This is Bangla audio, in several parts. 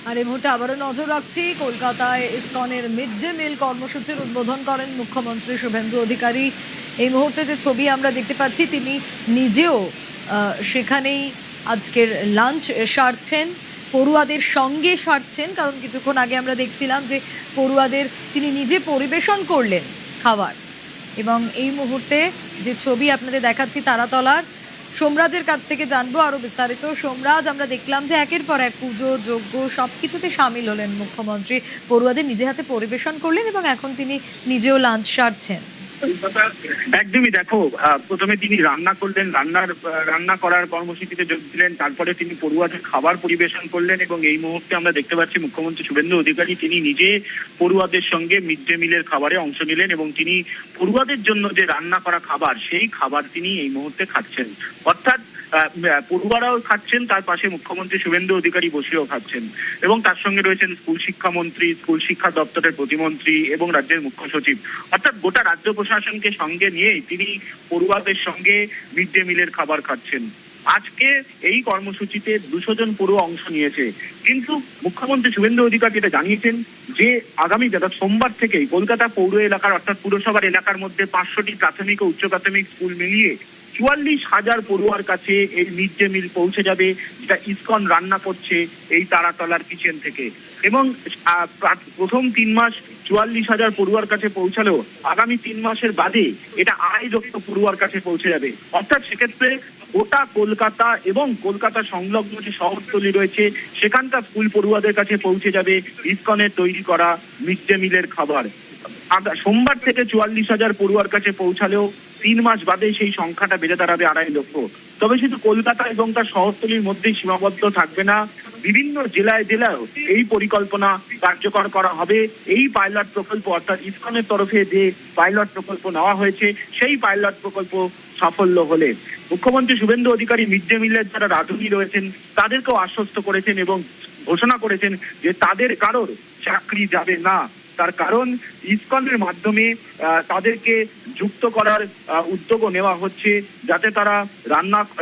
আর এই মুহূর্তে আবারও নজর রাখছি, কলকাতায় ইসকনের মিড ডে মিল কর্মসূচির উদ্বোধন করেন মুখ্যমন্ত্রী শুভেন্দু অধিকারী। এই মুহূর্তে যে ছবি আমরা দেখতে পাচ্ছি, তিনি নিজেও সেখানেই আজকের লাঞ্চ সারছেন, পড়ুয়াদের সঙ্গে সারছেন। কারণ কিছুক্ষণ আগে আমরা দেখছিলাম যে পড়ুয়াদের তিনি নিজে পরিবেশন করলেন খাবার। এবং এই মুহূর্তে যে ছবি আপনাদের দেখাচ্ছি তারাতলার, সোমরাজের কাছ থেকে জানবো আরো বিস্তারিত। সোমরাজ, আমরা দেখলাম যে একের পর এক পুজো যজ্ঞ সবকিছুতে সামিল হলেন মুখ্যমন্ত্রী, পড়ুয়াদের নিজে হাতে পরিবেশন করলেন এবং এখন তিনি নিজেও লাঞ্চ সারছেন। একদমই, দেখো, প্রথমে তিনি রান্না করলেন, রান্না করার কর্মসূচিতে যোগ দিলেন, তারপরে তিনি পড়ুয়াদের খাবার পরিবেশন করলেন এবং এই মুহূর্তে আমরা দেখতে পাচ্ছি মুখ্যমন্ত্রী শুভেন্দু অধিকারী তিনি নিজে পড়ুয়াদের সঙ্গে মিড ডে মিলের খাবারে অংশ নিলেন এবং তিনি পড়ুয়াদের জন্য যে রান্না করা খাবার সেই খাবার তিনি এই মুহূর্তে খাচ্ছেন। অর্থাৎ পড়ুয়ারাও খাচ্ছেন, তার পাশে মুখ্যমন্ত্রী শুভেন্দু অধিকারী বসেও খাচ্ছেন এবং তার সঙ্গে রয়েছেন স্কুল শিক্ষামন্ত্রী, স্কুল শিক্ষা দপ্তরের প্রতিমন্ত্রী এবং রাজ্যের মুখ্য সচিব। অর্থাৎ গোটা রাজ্য প্রশাসনকে সঙ্গে নিয়েই তিনি পড়ুয়াদের সঙ্গে মিড ডে মিলের খাবার খাচ্ছেন। আজকে এই কর্মসূচিতে 200 জন পড়ুয়া অংশ নিয়েছে, কিন্তু মুখ্যমন্ত্রী শুভেন্দু অধিকারী এটা জানিয়েছেন যে আগামী সোমবার থেকেই কলকাতা পৌর এলাকার অর্থাৎ পুরসভার এলাকার মধ্যে 500টি প্রাথমিক ও উচ্চ প্রাথমিক স্কুল মিলিয়ে 44,000 পড়ুয়ার কাছে এই মিড ডে মিল পৌঁছে যাবে, যেটা ইসকন রান্না করছে এই তারাতলার কিচেন থেকে। এবং প্রথম 3 মাস 44,000 পড়ুয়ার কাছে পৌঁছালেও আগামী 3 মাসের বাদে এটা 2.5 লক্ষ পড়ুয়ার কাছে পৌঁছে যাবে। অর্থাৎ সেক্ষেত্রে গোটা কলকাতা এবং কলকাতা সংলগ্ন যে শহরতলি রয়েছে সেখানকার স্কুল পড়ুয়াদের কাছে পৌঁছে যাবে ইসকনের তৈরি করা মিড ডে মিলের খাবার। সোমবার থেকে 44,000 পড়ুয়ার কাছে পৌঁছালেও 3 মাস বাদে সেই সংখ্যাটা বেড়ে দাঁড়াবে 2.5 লক্ষ। তবে শুধু কলকাতা এবং তার শহরতলির মধ্যেই সীমাবদ্ধ থাকবে না, বিভিন্ন জেলায় জেলায় এই পরিকল্পনা কার্যকর করা হবে। এই পাইলট প্রকল্প অর্থাৎ ইসকনের তরফে যে পাইলট প্রকল্প নেওয়া হয়েছে সেই পাইলট প্রকল্প সাফল্য হলে মুখ্যমন্ত্রী শুভেন্দু অধিকারী মিড ডে মিলের যারা রাঁধুনি রয়েছেন তাদেরকেও আশ্বস্ত করেছেন এবং ঘোষণা করেছেন যে তাদের কারোর চাকরি যাবে না। তার কারণ ইসকনের মাধ্যমে তাদেরকে যুক্ত করার উদ্যোগও নেওয়া হচ্ছে, যাতে তারা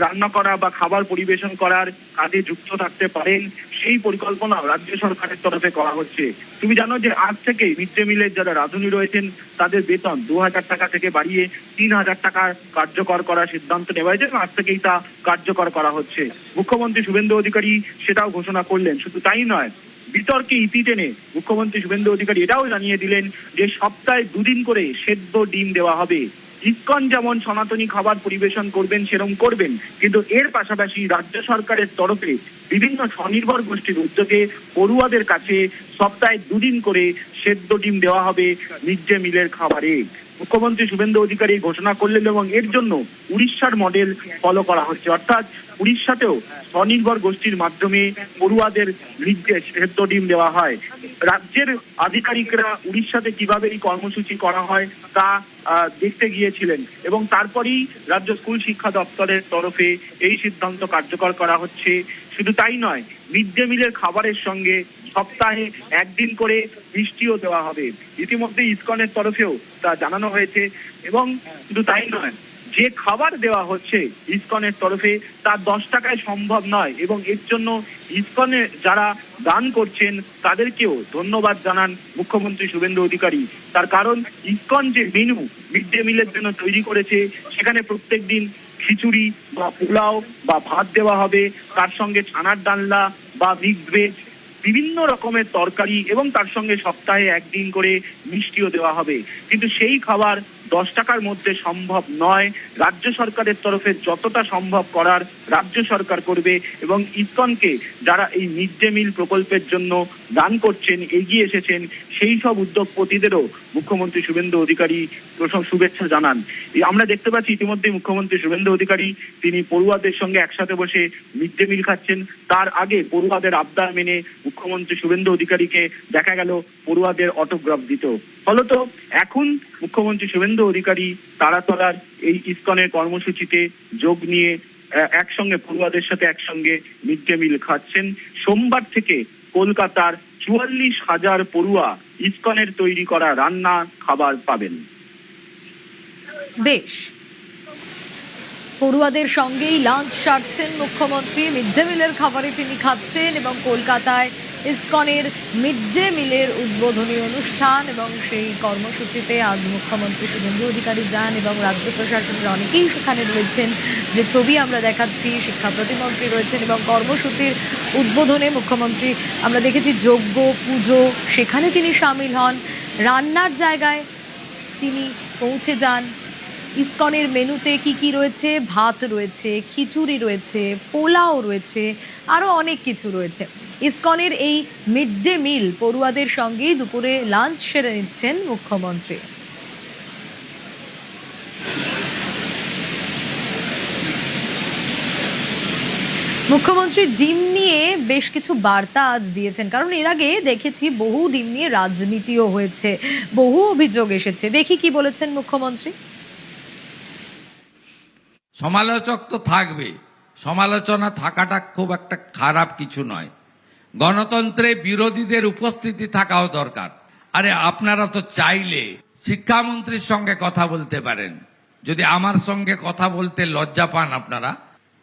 রান্না করা বা খাবার পরিবেশন করার কাজে যুক্ত থাকতে পারেন। সেই পরিকল্পনা রাজ্য সরকারের তরফে করা হচ্ছে। তুমি জানো যে আজ থেকে মিড ডে মিলের যারা রাঁধুনি রয়েছেন তাদের বেতন 2,000 টাকা থেকে বাড়িয়ে 3,000 টাকা কার্যকর করার সিদ্ধান্ত নেওয়া হয়েছে। আজ থেকেই তা কার্যকর করা হচ্ছে। মুখ্যমন্ত্রী শুভেন্দু অধিকারী সেটাও ঘোষণা করলেন। শুধু তাই নয়, বিতর্কে ইতি টেনে মুখ্যমন্ত্রী শুভেন্দু অধিকারী এটাও জানিয়ে দিলেন যে সপ্তাহে 2 দিন করে সেদ্ধ ডিম দেওয়া হবে। ইসকন যেমন সনাতনী খাবার পরিবেশন করবেন সেরকম করবেন, কিন্তু এর পাশাপাশি রাজ্য সরকারের তরফে বিভিন্ন স্বনির্ভর গোষ্ঠীর উদ্যোগে পড়ুয়াদের কাছে সপ্তাহে 2 দিন করে সেদ্ধ ডিম দেওয়া হবে মিড ডে মিলের খাবারে। মুখ্যমন্ত্রী শুভেন্দু অধিকারী ঘোষণা করলেন এবং এর জন্য উড়িষ্যার মডেল ফলো করা হচ্ছে। অর্থাৎ উড়িষ্যাতেও স্বনির্ভর গোষ্ঠীর মাধ্যমে পড়ুয়াদের নির্দেশ সেদ্ধ ডিম দেওয়া হয়। রাজ্যের আধিকারিকরা উড়িষ্যাতে কিভাবে এই কর্মসূচি করা হয় তা দেখতে গিয়েছিলেন এবং তারপরেই রাজ্য স্কুল শিক্ষা দপ্তরের তরফে এই সিদ্ধান্ত কার্যকর করা হচ্ছে। শুধু তাই নয়, মিড ডে মিলের খাবারের সঙ্গে সপ্তাহে 1 দিন করে মিষ্টিও দেওয়া হবে। ইতিমধ্যে ইসকনের তরফেও তা জানানো হয়েছে এবং শুধু তাই নয়, যে খাবার দেওয়া হচ্ছে ইসকনের তরফে তা 10 টাকায় সম্ভব নয় এবং এর জন্য ইসকনে যারা দান করছেন তাদেরকেও ধন্যবাদ জানান মুখ্যমন্ত্রী শুভেন্দু অধিকারী। তার কারণ ইসকন যে মেনু মিড ডে মিলের জন্য তৈরি করেছে সেখানে প্রত্যেকদিন খিচুড়ি বা পোলাও বা ভাত দেওয়া হবে, তার সঙ্গে ছানার ডালনা বা মিক্সড ভেজ বিভিন্ন রকমের তরকারি এবং তার সঙ্গে সপ্তাহে 1 দিন করে মিষ্টিও দেওয়া হবে। কিন্তু সেই খাবার 10 টাকার মধ্যে সম্ভব নয়। রাজ্য সরকারের তরফে যতটা সম্ভব করার রাজ্য সরকার করবে এবং ইসকনকে যারা এই মিড ডে মিল প্রকল্পের জন্য দান করছেন, এগিয়ে এসেছেন, সেই সব উদ্যোগপতিদেরও মুখ্যমন্ত্রী শুভেন্দু অধিকারী শুভেচ্ছা জানান। আমরা দেখতে পাচ্ছি ইতিমধ্যে মুখ্যমন্ত্রী শুভেন্দু অধিকারী তিনি পড়ুয়াদের সঙ্গে একসাথে বসে মিড ডে মিল খাচ্ছেন। তার আগে পড়ুয়াদের আবদার মেনে মুখ্যমন্ত্রী শুভেন্দু অধিকারীকে দেখা গেল পড়ুয়াদের অটোগ্রাফ দিত। ফলত এখন মুখ্যমন্ত্রী শুভেন্দু অধিকারী তারাতলার এই ইসকনের কর্মসূচিতে যোগ নিয়ে একসঙ্গে পড়ুয়াদের সাথে একসঙ্গে মিড ডে মিল খাচ্ছেন। সোমবার থেকে কলকাতার 44,000 পড়ুয়া ইসকনের তৈরি করা রান্না খাবার পাবেন। বেশ, পড়ুয়াদের সঙ্গেই লাঞ্চ সারছেন মুখ্যমন্ত্রী। মিড ডে মিলের খাবারে তিনি খাচ্ছেন এবং কলকাতায় ইসকনের মিড ডে মিলের উদ্বোধনী অনুষ্ঠান এবং সেই কর্মসূচিতে আজ মুখ্যমন্ত্রী শুভেন্দু অধিকারী যান এবং রাজ্য প্রশাসনের অনেকেই সেখানে রয়েছেন। যে ছবি আমরা দেখাচ্ছি, শিক্ষা প্রতিমন্ত্রী রয়েছেন এবং কর্মসূচির উদ্বোধনে মুখ্যমন্ত্রী আমরা দেখেছি যজ্ঞ পুজো, সেখানে তিনি সামিল হন। রান্নার জায়গায় তিনি পৌঁছে যান। ইসকনের মেনুতে কি কি রয়েছে? ভাত রয়েছে, খিচুড়ি রয়েছে, পোলাও রয়েছে, আরও অনেক কিছু রয়েছে। ইসকনের এই মিড ডে মিল পড়ুয়াদের সঙ্গেই দুপুরে লাঞ্চ সেরে নিচ্ছেন মুখ্যমন্ত্রী। মুখ্যমন্ত্রী ডিম নিয়ে বেশ কিছু বার্তা আজ দিয়েছেন, কারণ এর আগে দেখেছি বহু ডিম নিয়ে রাজনীতিও হয়েছে, বহু অভিযোগ এসেছে। দেখি কি বলেছেন মুখ্যমন্ত্রী। সমালোচক তো থাকবে, সমালোচনা থাকাটা খুব একটা খারাপ কিছু নয়। গণতন্ত্রে বিরোধীদের উপস্থিতি থাকাও দরকার। আরে আপনারা তো চাইলে শিক্ষামন্ত্রীর সঙ্গে কথা বলতে পারেন। যদি আমার সঙ্গে কথা বলতে লজ্জা পান আপনারা,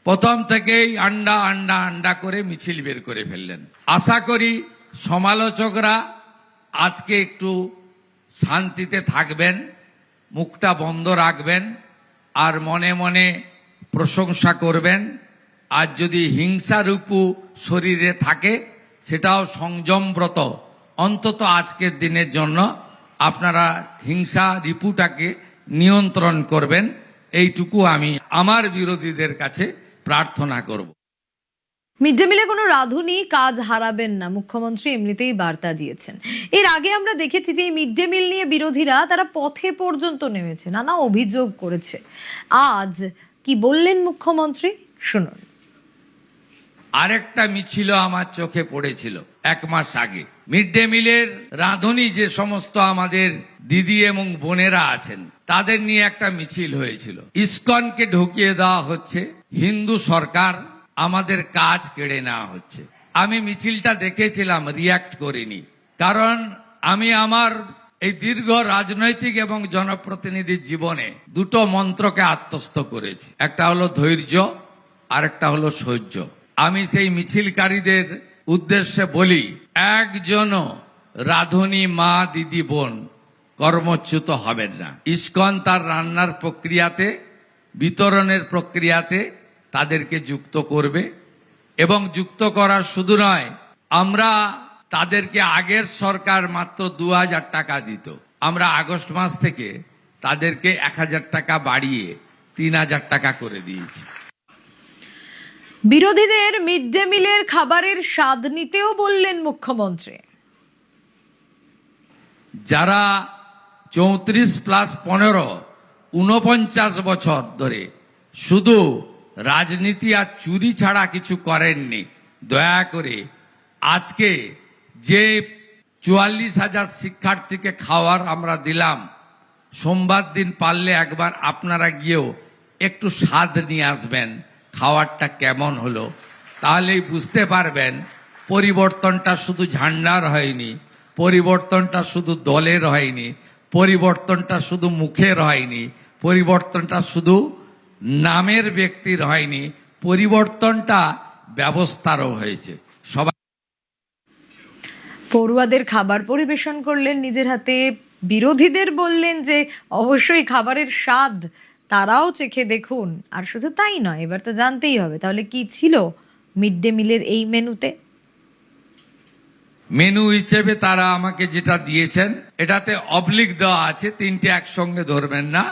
প্রথম থেকেই আন্ডা আন্ডা আন্ডা করে মিছিল বের করে ফেললেন। আশা করি সমালোচকরা আজকে একটু শান্তিতে থাকবেন, মুখটা বন্ধ রাখবেন আর মনে মনে প্রশংসা করবেন। আর যদি হিংসারূপু শরীরে থাকে সেটাও সংযমব্রত, অন্তত আজকের দিনের জন্য আপনারা হিংসা রিপুটাকে নিয়ন্ত্রণ করবেন, এইটুকু আমি আমার বিরোধীদের কাছে প্রার্থনা করব। মিড ডে মিলে কোনো রাঁধুনি কাজ হারাবেন না, মুখ্যমন্ত্রী এমনিতেই বার্তা দিয়েছেন। এর আগে আমরা দেখেছি যে মিড ডে মিল নিয়ে বিরোধীরা তারা পথে পর্যন্ত নেমেছে, নানা অভিযোগ করেছে। আজ কি বললেন মুখ্যমন্ত্রী, শুনুন। আরেকটা মিছিল আমার চোখে পড়েছিল এক মাস আগে। মিড ডে মিলের রাঁধুনি যে সমস্ত আমাদের দিদি এবং বোনেরা আছেন তাদের নিয়ে একটা মিছিল হয়েছিল। ইসকনকে ঢুকিয়ে দেওয়া হচ্ছে, হিন্দু সরকার, আমাদের কাজ কেড়ে নেওয়া হচ্ছে। আমি মিছিলটা দেখেছিলাম, রিয়াক্ট করিনি, কারণ আমি আমার এই দীর্ঘ রাজনৈতিক এবং জনপ্রতিনিধির জীবনে দুটো মন্ত্রকে আত্মস্থ করেছি। একটা হলো ধৈর্য, আর একটা হলো সহ্য। আমি সেই মিছিলকারীদের উদ্দেশ্যে বলি, একজনও রাঁধুনি মা দিদি বোন কর্মচ্যুত হবেন না। ইসকন তার রান্নার প্রক্রিয়াতে, বিতরণের প্রক্রিয়াতে তাদেরকে যুক্ত করবে এবং যুক্ত করার শুধু নয়, আমরা তাদেরকে আগের সরকার মাত্র 2000 টাকা দিত, আমরা আগস্ট মাস থেকে তাদেরকে 1000 টাকা বাড়িয়ে 3000 টাকা করে দিয়েছি। বিরোধীদের মিড ডে মিলের খাবারের স্বাদ নিতেও বললেন মুখ্যমন্ত্রী। যারা 34+15 49 বছর ধরে শুধু রাজনীতি আর চুরি ছাড়া কিছু করেননি, দয়া করে আজকে যে 44,000 শিক্ষার্থীকে খাওয়ার আমরা দিলাম, সোমবার দিন পারলে একবার আপনারা গিয়েও একটু স্বাদ নিয়ে আসবেন, খাওয়ারটা কেমন হলো, তাহলেই বুঝতে পারবেন পরিবর্তনটা শুধু ঝান্ডার হয়নি, পরিবর্তনটা শুধু দলের হয়নি, পরিবর্তনটা শুধু মুখের হয়নি, পরিবর্তনটা শুধু নামের ব্যক্তির হয়নি, পরিবর্তনটা ব্যবস্থারও হয়েছে। সবাই পড়ুয়াদের খাবার পরিবেশন করলেন নিজের হাতে। বিরোধীদের বললেন যে অবশ্যই খাবারের স্বাদ তারাও চেখে দেখুন। আর শুধু তাই নয়, এবার তো জানতেই হবে তাহলে কি ছিল মিড ডে মিলের এই মেনুতে। মেনু হিসেবে তারা আমাকে যেটা দিয়েছেন এটাতে অবলিক দেওয়া আছে, 3টে একসঙ্গে ধরবেন না।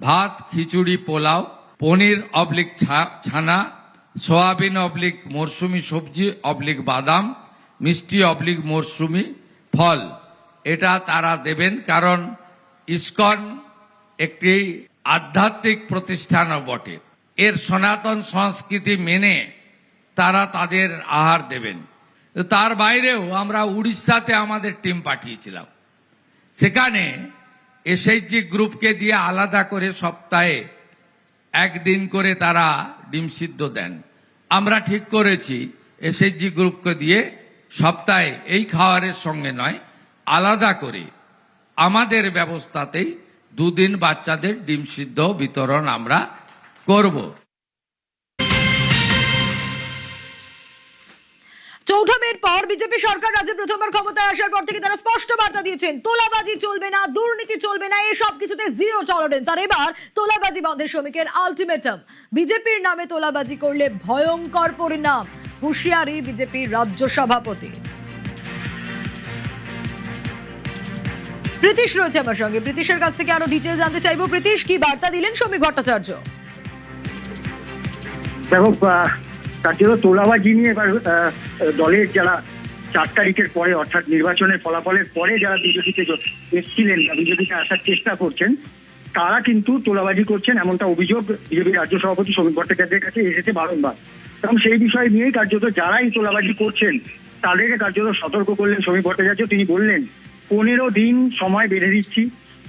ভাত, খিচুড়ি, পোলাও, পনির অবলিক ছানা, সোয়াবিন অবলিক মরশুমি সবজি অবলিক বাদাম, মিষ্টি অবলিক মরশুমি ফল, এটা তারা দেবেন। কারণ ইসকন একটি আধ্যাত্মিক প্রতিষ্ঠানও বটে, এর সনাতন সংস্কৃতি মেনে তারা তাদের আহার দেবেন। তার বাইরেও আমরা উড়িষ্যাতে আমাদের টিম পাঠিয়েছিলাম, সেখানে এসএইচজি গ্রুপকে দিয়ে আলাদা করে সপ্তাহে একদিন করে তারা ডিম সিদ্ধ দেন। আমরা ঠিক করেছি এসএইচজি গ্রুপকে দিয়ে সপ্তাহে এই খাবারের সঙ্গে নয়, আলাদা করে আমাদের ব্যবস্থাতেই 2 দিন বাচ্চাদের ডিম সিদ্ধ বিতরণ আমরা করব। চৌঠা মের পর বিজেপি সরকার রাজ্যে প্রথমবার ক্ষমতায় আসার পর থেকে তারা স্পষ্ট বার্তা দিয়েছেন, তোলাবাজি চলবে না, দুর্নীতি চলবে না, এসব কিছুতে জিরো টলারেন্স। আর এবার তোলাবাজি বন্ধের শ্রমিকের আলটিমেটাম, বিজেপির নামে তোলাবাজি করলে ভয়ঙ্কর পরিণাম, হুঁশিয়ারি বিজেপির রাজ্য সভাপতি। প্রীতিশ রয়েছে আমার সঙ্গে, প্রীতিশের কাছ থেকে আরো ডিটেইলস জানতে চাইবো। প্রীতিশ, কি বার্তা দিলেন শ্রমিক ভট্টাচার্য? দেখো, তার জন্য তোলাবাজি নিয়ে এবার দলের যারা 4 তারিখের পরে অর্থাৎ নির্বাচনের ফলাফলের পরে যারা বিজেপিতে এসেছিলেন বা বিজেপিতে আসার চেষ্টা করছেন, তারা কিন্তু তোলাবাজি করছেন এমনটা অভিযোগ বিজেপির রাজ্য সভাপতি শ্রমিক ভট্টাচার্যের কাছে এসেছে বারংবার। এবং সেই বিষয় নিয়েই কার্যত যারাই তোলাবাজি করছেন তাদেরকে কার্যত সতর্ক করলেন শ্রমিক ভট্টাচার্য। তিনি বললেন 15 দিন সময় বেঁধে দিচ্ছি,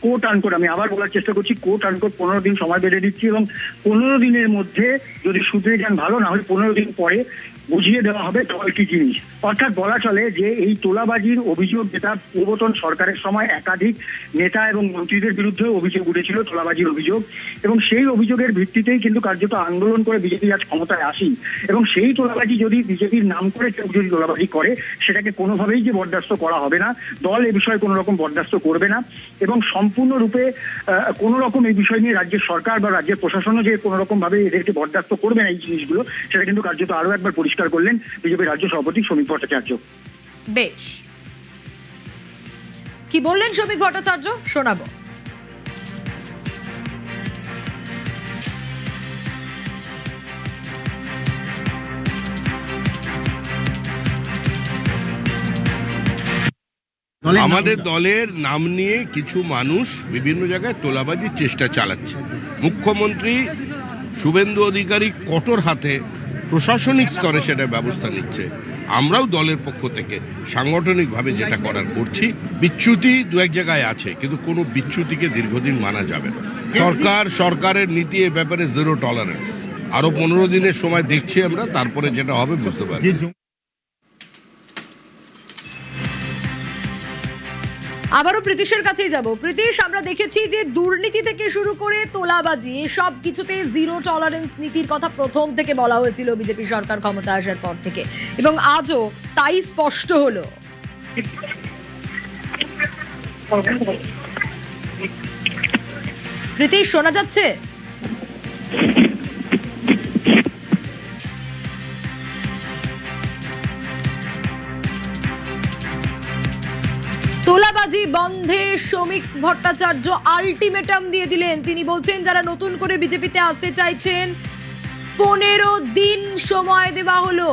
কোট আনকোট, আমি আবার বলার চেষ্টা করছি, কোট আনকোট 15 দিন সময় বেঁধে দিচ্ছি, এবং 15 দিনের মধ্যে যদি শুধরে যান ভালো, না হলে 15 দিন পরে বুঝিয়ে দেওয়া হবে দল কি জিনিস। অর্থাৎ বলা চলে যে এই তোলাবাজির অভিযোগ, যেটা পূর্বতন সরকারের সময় একাধিক নেতা এবং মন্ত্রীদের বিরুদ্ধে অভিযোগ উঠেছিল, তোলাবাজির অভিযোগ, এবং সেই অভিযোগের ভিত্তিতেই কিন্তু কার্যত আন্দোলন করে বিজেপি আজ ক্ষমতায় আসি। এবং সেই তোলাবাজি যদি বিজেপির নাম করে কেউ যদি তোলাবাজি করে, সেটাকে কোনোভাবেই যে বরদাস্ত করা হবে না, দল এ বিষয়ে কোনো রকম বরদাস্ত করবে না। এবং সম্পূর্ণরূপে কোনো রকম এই বিষয় নিয়ে রাজ্যের সরকার বা রাজ্যের প্রশাসনও যে কোনো রকম ভাবে এদেরকে বরদাস্ত করবে না এই জিনিসগুলো, সেটা কিন্তু কার্যত আরো একবার পরিষ্কার করলেন বিজেপির রাজ্য সভাপতি শ্রমিক ভট্টাচার্য। বেশ, কি বললেন শ্রমিক ভট্টাচার্য শোনাবো। আমাদের দলের নাম নিয়ে কিছু মানুষ বিভিন্ন জায়গায় তোলাবাজির চেষ্টা চালাচ্ছে। মুখ্যমন্ত্রী শুভেন্দু অধিকারী কঠোর হাতে প্রশাসনিক স্তরে সেটা ব্যবস্থা নিচ্ছে। আমরাও দলের পক্ষ থেকে সাংগঠনিকভাবে যেটা করার করছি। বিচ্যুতি দু এক জায়গায় আছে, কিন্তু কোনো বিচ্যুতিকে দীর্ঘদিন মানা যাবে না। সরকারের নীতি এ ব্যাপারে জিরো টলারেন্স। আরো 15 দিনের সময় দেখছি আমরা, তারপরে যেটা হবে বুঝতে পারছি। আবারও প্রীতিশের কাছেই যাব। প্রীতিশ, আমরা দেখেছি যে দুর্নীতি থেকে শুরু করে তোলাবাজি সব কিছুতে জিরো টলারেন্স নীতির কথা প্রথম থেকে বলা হয়েছিল বিজেপি সরকার ক্ষমতা আসার পর থেকে, এবং আজও তাই স্পষ্ট হলো। প্রীতিশ, শোনা যাচ্ছে? তোলাবাজি বন্ধে শ্রমিক ভট্টাচার্য আলটিমেটাম দিয়ে দিলেন। তিনি বলছেন যারা নতুন করে বিজেপিতে আসতে চাইছেন 15 দিন সময় দেওয়া হলো।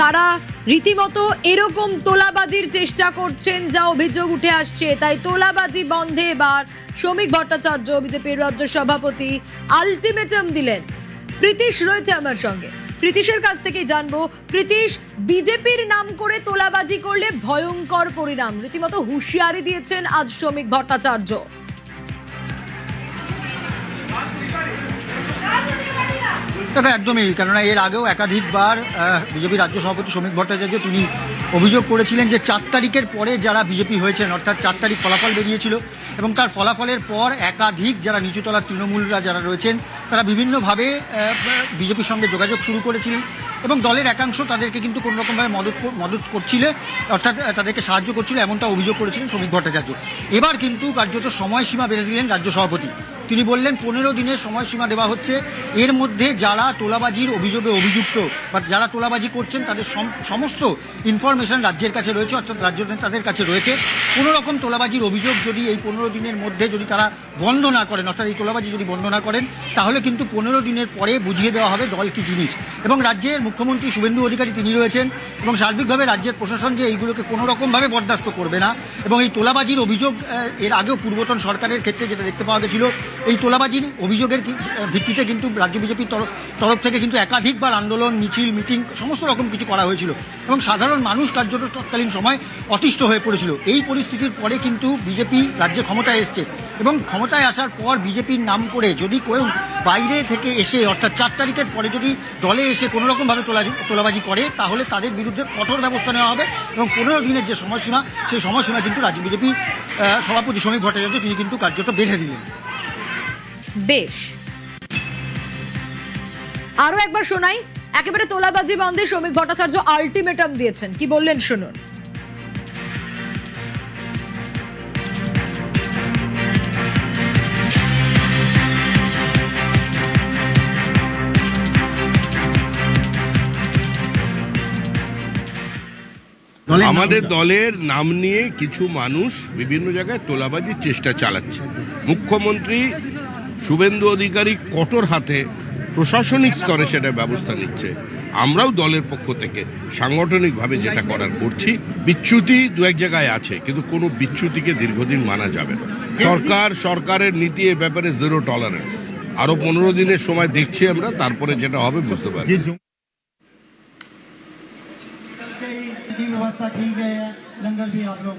তারা রীতিমতো এরকম তোলাবাজির চেষ্টা করছেন যা অভিযোগ উঠে আসছে। তাই তোলাবাজি বন্ধে এবার শ্রমিক ভট্টাচার্য বিজেপির রাজ্য সভাপতি আলটিমেটাম দিলেন। প্রীতিশ রয়েছে আমার সঙ্গে, প্রীতিশের কাছ থেকে জানবো। প্রীতিশ, বিজেপির নাম করে তোলাবাজি করলে ভয়ঙ্কর পরিণাম, রীতিমতো হুঁশিয়ারি দিয়েছেন আজ শ্রমিক ভট্টাচার্য। দেখো, একদমই, কেননা এর আগেও একাধিকবার বিজেপি রাজ্য সভাপতি শ্রমিক ভট্টাচার্য তিনি অভিযোগ করেছিলেন যে 4 তারিখের পরে যারা বিজেপি হয়েছেন, অর্থাৎ 4 তারিখ ফলাফল বেরিয়েছিল, এবং তার ফলাফলের পর একাধিক যারা নিচুতলার তৃণমূলরা যারা রয়েছেন তারা বিভিন্নভাবে বিজেপির সঙ্গে যোগাযোগ শুরু করেছিলেন, এবং দলের একাংশ তাদেরকে কিন্তু কোনো রকমভাবে মদত করছিল, অর্থাৎ তাদেরকে সাহায্য করছিল, এমনটা অভিযোগ করেছিলেন শ্রমিক ভট্টাচার্য। এবার কিন্তু কার্যত সময়সীমা বেঁধে দিলেন রাজ্য সভাপতি। তিনি বললেন 15 দিনের সময়সীমা দেওয়া হচ্ছে, এর মধ্যে যারা তোলাবাজির অভিযোগে অভিযুক্ত বা যারা তোলাবাজি করছেন তাদের সমস্ত ইনফরমেশন রাজ্যের কাছে রয়েছে, অর্থাৎ রাজ্য তাদের কাছে রয়েছে। কোনো রকম তোলাবাজির অভিযোগ যদি এই 15 দিনের মধ্যে যদি তারা বন্ধ না করেন, অর্থাৎ এই তোলাবাজি যদি বন্ধ না করেন, তাহলে কিন্তু 15 দিনের পরে বুঝিয়ে দেওয়া হবে দল কি জিনিস। এবং রাজ্যের মুখ্যমন্ত্রী শুভেন্দু অধিকারী তিনি রয়েছেন, এবং সার্বিকভাবে রাজ্যের প্রশাসন যে এইগুলোকে কোনো রকমভাবে বরদাস্ত করবে না। এবং এই তোলাবাজির অভিযোগ এর আগেও পূর্বতন সরকারের ক্ষেত্রে যেটা দেখতে পাওয়া গেছিল, এই তোলাবাজির অভিযোগের ভিত্তিতে কিন্তু রাজ্য বিজেপির তরফ থেকে কিন্তু একাধিকবার আন্দোলন, মিছিল, মিটিং সমস্ত রকম কিছু করা হয়েছিল, এবং সাধারণ মানুষ কার্যত তৎকালীন সময় অতিষ্ঠ হয়ে পড়েছিল। এই পরিস্থিতির পরে কিন্তু বিজেপি রাজ্যে ক্ষমতায় এসছে, এবং ক্ষমতায় আসার পর বিজেপির নাম করে যদি কেউ বাইরে থেকে এসে, অর্থাৎ 4 তারিখের পরে যদি দলে এসে কোনো রকমভাবে তোলাবাজি করে, তাহলে তাদের বিরুদ্ধে কঠোর ব্যবস্থা নেওয়া হবে। এবং 15 দিনের যে সময়সীমা, সেই সময়সীমা কিন্তু রাজ্য বিজেপি সভাপতি শ্রমিক ভট্টাচার্য তিনি কিন্তু কার্যত বেঁধে দিলেন। বেশ, আরো একবার শোনাই, একেবারে তোলাবাজি বন্ধে শ্রমিক ভট্টাচার্য আলটিমেটাম দিয়েছেন, কি বললেন শুনুন। আমাদের দলের নাম নিয়ে কিছু মানুষ বিভিন্ন জায়গায় তোলাবাজির চেষ্টা চালাচ্ছে। মুখ্যমন্ত্রী শুভেন্দু অধিকারী কঠোর হাতে প্রশাসনিক স্তরে সেটা ব্যবস্থা নিচ্ছে। আমরাও দলের পক্ষ থেকে সাংগঠনিকভাবে যেটা করার করছি। বিচ্যুতি দু এক জায়গায় আছে, কিন্তু কোনো বিচ্যুতিকে দীর্ঘদিন মানা যাবে না। সরকারের নীতি এ ব্যাপারে জিরো টলারেন্স। আরো 15 দিনের সময় দেখছি আমরা, তারপরে যেটা হবে বুঝতে পারবো। व्यवस्था की गई है, लंगर भी आप लोग